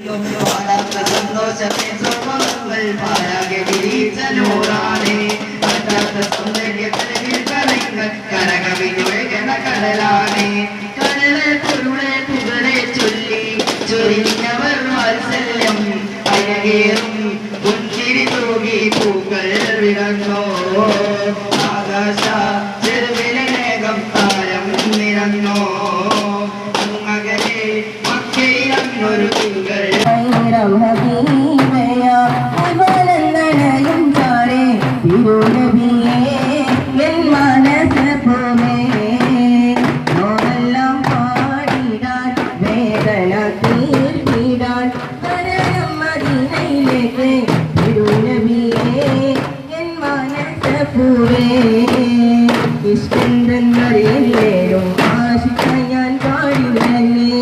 സന്തോഷത്തെ സ്വർണ്ണങ്ങൾ പാരാകെ വിരിച്ച നൂറാണേ സൗന്ദര്യത്തിൽ കരകവിഞ്ഞൊഴുകണ കടലാണേ കടലെ പൊരുളെ പുകളെ ചൊല്ലി ചൊരിഞ്ഞവർ വാത്സല്യം അഴകേറും പുഞ്ചിരി തൂകി പൂക്കൾ വിടന്നോ ആകാശ ചെറുവിലേകം താരം നിറന്നോ മകനെ മക്കയിലൊരു തിങ്കൾ ഇഷ്ടം ആശിക്കാൻ ഞാൻ പാടിയല്ലേ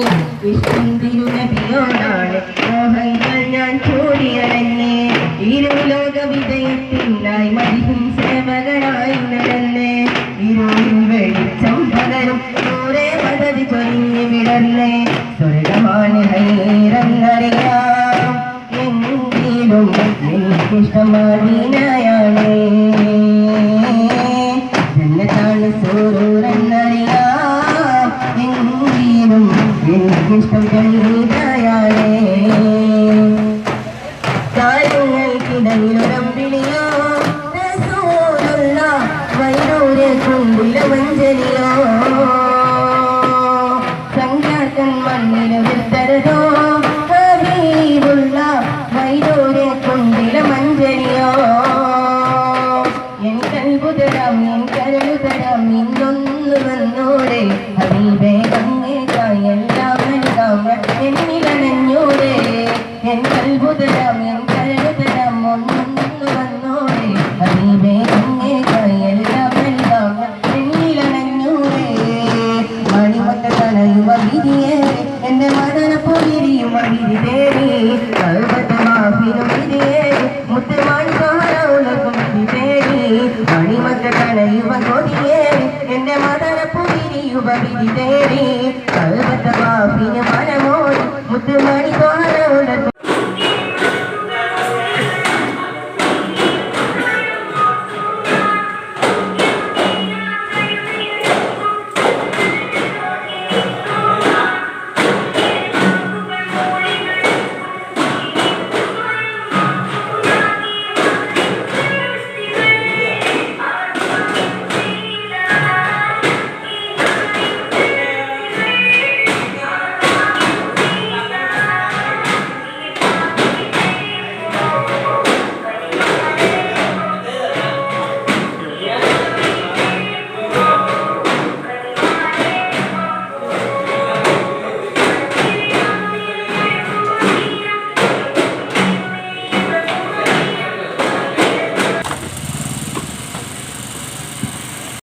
ഇഷ്ടം തിരുനബിയോടാണ് മോഹങ്ങൾ ഞാൻ ചോടിയടങ്ങേ ഇരുലോക വിജയത്തിനായി മതിയും സേവകനായി നടന്നേ ഇരുളിൽ വെളിച്ചം പകരും ദൂരെ പദവി ചൊരിഞ്ഞു വിടർന്നേ സ്വർഗമാണ് ഹൈറന്നറിയാം എങ്കിലും എനിക്കിഷ്ടമാണീനായാണ് ജന്നത്താണ് സൂറൂരെന്നറിയാം എങ്കിലും എനിക്കിഷ്ടം കണ്ണീരായാണ് കാര്യങ്ങൾക്കിടയിലൊരമ്പിളിയോ റസൂലുള്ള വൈരൂരെ കൊണ്ടില്ല വഞ്ചലിയോ സംഘാതൻ മണ്ണിലെ വിത്തരതോ ഹബീബുള്ള വൈരൂരെ കൊണ്ടില്ല മഞ്ചലിയോ എൻ കൽബുതരാം എൻ കരളുതരാം ഇന്നൊന്നു വന്നൂടെ ഹബീബേ അങ്ങേക്കായി എല്ലാം നൽകാം എന്നിലനഞ്ഞൂടെ എൻ കൽബുതരാം എൻ കരളുതരാം ഒന്നൊന്നു വന്നൂടെ ഹബീബേ അങ്ങേക്കായി എല്ലാം നൽകാം എന്നിലനഞ്ഞൂടെ മണിമൊത്ത തനയുവ വിധിയേ എന്റെ മദനപ്പൊലിരിയുവ വിധി തേടി കൽബത്ത് മാഫിനും വിധിയേ മുത്തുമാണി സഹരൗലക്കും വിധി തേടി മണിമൊത്ത തനയുവ കൊതിയേ എന്റെ മദനപ്പൊലിരിയുവ വിധി തേടി കൽബത്ത് മാഫിന് മനമോടി മുത്തുമാണി സഹരൗലക്കും